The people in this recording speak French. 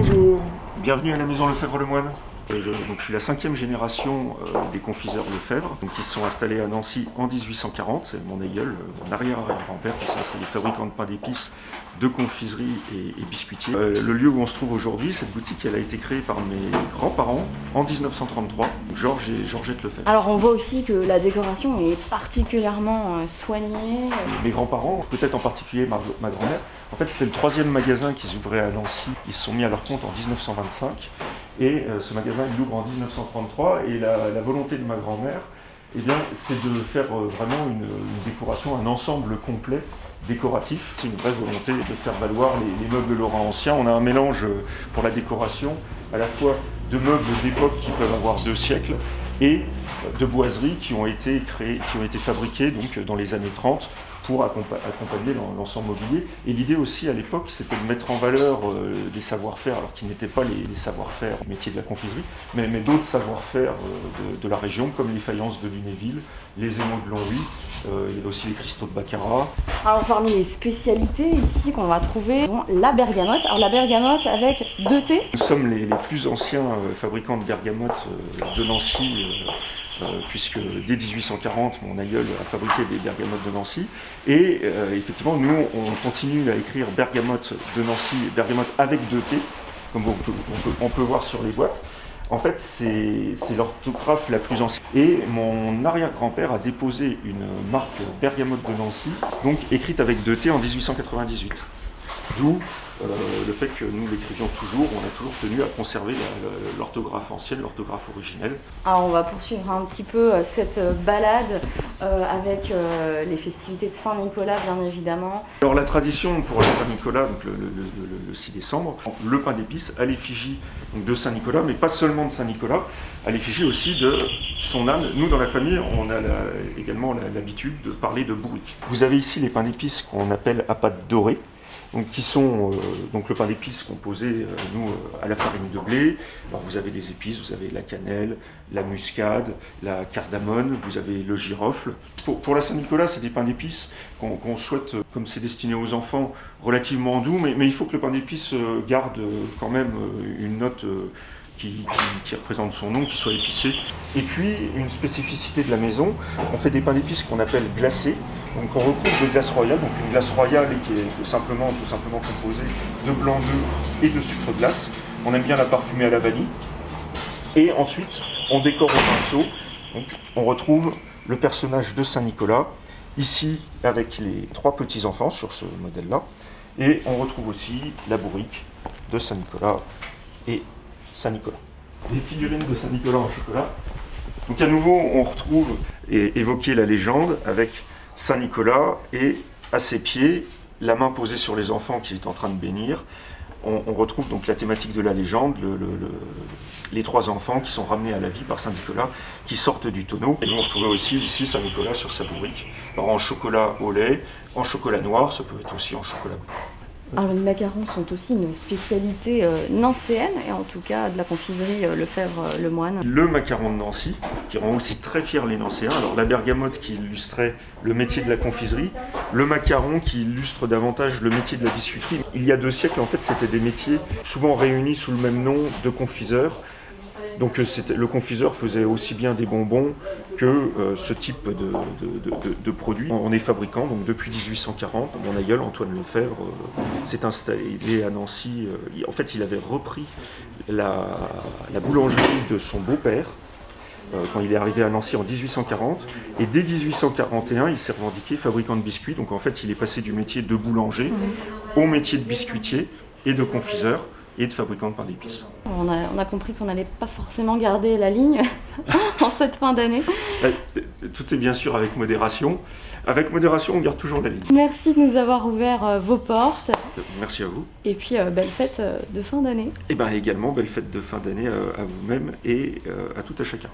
Bonjour, bienvenue à la maison Lefebvre-Lemoine. Je suis la 5e génération des confiseurs Lefebvre, qui se sont installés à Nancy en 1840. C'est mon aïeul, mon arrière-arrière-grand-père, qui s'est installé fabricant de pain d'épices, de confiserie et biscuitier. Le lieu où on se trouve aujourd'hui, cette boutique, elle a été créée par mes grands-parents en 1933, Georges et Georgette Lefebvre. Alors on voit aussi que la décoration est particulièrement soignée. Mes grands-parents, peut-être en particulier ma grand-mère, en fait c'était le 3e magasin qu'ils ouvraient à Nancy. Ils se sont mis à leur compte en 1925 et ce magasin il ouvre en 1933 et la volonté de ma grand-mère, eh bien, c'est de faire vraiment une décoration, un ensemble complet décoratif. C'est une vraie volonté de faire valoir les meubles lorrains anciens. On a un mélange pour la décoration à la fois de meubles d'époque qui peuvent avoir 2 siècles et de boiseries qui ont été créées, qui ont été fabriquées donc dans les années 30 pour accompagner l'ensemble mobilier. Et l'idée aussi à l'époque, c'était de mettre en valeur des savoir-faire, alors qui n'étaient pas les savoir-faire du métier de la confiserie, mais d'autres savoir-faire de la région, comme les faïences de Lunéville, les émaux de Longwy, il y avait aussi les cristaux de Baccarat. Alors parmi les spécialités ici qu'on va trouver, la bergamote. Alors la bergamote avec 2 thés. Nous sommes les plus anciens fabricants de bergamote de Nancy, puisque dès 1840, mon aïeul a fabriqué des bergamotes de Nancy. Et effectivement, nous, on continue à écrire bergamote de Nancy, bergamote avec 2 T, comme on peut voir sur les boîtes. En fait, c'est l'orthographe la plus ancienne. Et mon arrière-grand-père a déposé une marque bergamote de Nancy, donc écrite avec 2 T en 1898. D'où le fait que nous l'écrivions toujours, on a toujours tenu à conserver l'orthographe ancienne, l'orthographe originelle. Alors on va poursuivre un petit peu cette balade avec les festivités de Saint-Nicolas bien évidemment. Alors la tradition pour Saint-Nicolas, donc le 6 décembre, le pain d'épices à l'effigie de Saint-Nicolas, mais pas seulement de Saint-Nicolas, à l'effigie aussi de son âne. Nous dans la famille, on a également l'habitude de parler de bourrique. Vous avez ici les pains d'épices qu'on appelle à pâte dorée. Donc, qui sont donc le pain d'épices composé à la farine de blé. Alors, vous avez des épices, vous avez la cannelle, la muscade, la cardamone, vous avez le girofle. Pour la Saint-Nicolas, c'est des pains d'épices qu'on souhaite, comme c'est destiné aux enfants, relativement doux, mais il faut que le pain d'épices garde quand même une note qui représente son nom, qui soit épicé. Et puis, une spécificité de la maison, on fait des pains d'épices qu'on appelle glacés. Donc on recouvre de glace royale, donc une glace royale qui est tout simplement composée de blanc d'œuf et de sucre glace. On aime bien la parfumer à la vanille. Et ensuite, on décore au pinceau. Donc, on retrouve le personnage de Saint-Nicolas, ici avec les 3 petits-enfants sur ce modèle-là. Et on retrouve aussi la bourrique de Saint-Nicolas et Saint-Nicolas. Les figurines de Saint-Nicolas en chocolat. Donc à nouveau, on retrouve et évoquer la légende avec Saint-Nicolas et à ses pieds, la main posée sur les enfants qu'il est en train de bénir. On retrouve donc la thématique de la légende, les 3 enfants qui sont ramenés à la vie par Saint-Nicolas, qui sortent du tonneau. Et on retrouve aussi ici Saint-Nicolas sur sa bourrique. Alors en chocolat au lait, en chocolat noir, ça peut être aussi en chocolat blanc. Alors les macarons sont aussi une spécialité nancéenne, et en tout cas de la confiserie Lefebvre-Lemoine. Le macaron de Nancy, qui rend aussi très fiers les Nancéens. Alors la bergamote qui illustrait le métier de la confiserie, le macaron qui illustre davantage le métier de la biscuiterie. Il y a 2 siècles, en fait, c'était des métiers souvent réunis sous le même nom de confiseur. Donc le confiseur faisait aussi bien des bonbons que ce type de produits. On est fabricant, donc depuis 1840, mon aïeul Antoine Lefebvre s'est installé à Nancy. En fait, il avait repris la boulangerie de son beau-père quand il est arrivé à Nancy en 1840. Et dès 1841, il s'est revendiqué fabricant de biscuits. Donc en fait, il est passé du métier de boulanger au métier de biscuitier et de confiseur et de fabricant de pain d'épices. On a compris qu'on n'allait pas forcément garder la ligne en cette fin d'année. Tout est bien sûr avec modération. Avec modération, on garde toujours la ligne. Merci de nous avoir ouvert vos portes. Merci à vous. Et puis, belle fête de fin d'année. Et bien également, belle fête de fin d'année à vous-même et à tout à chacun.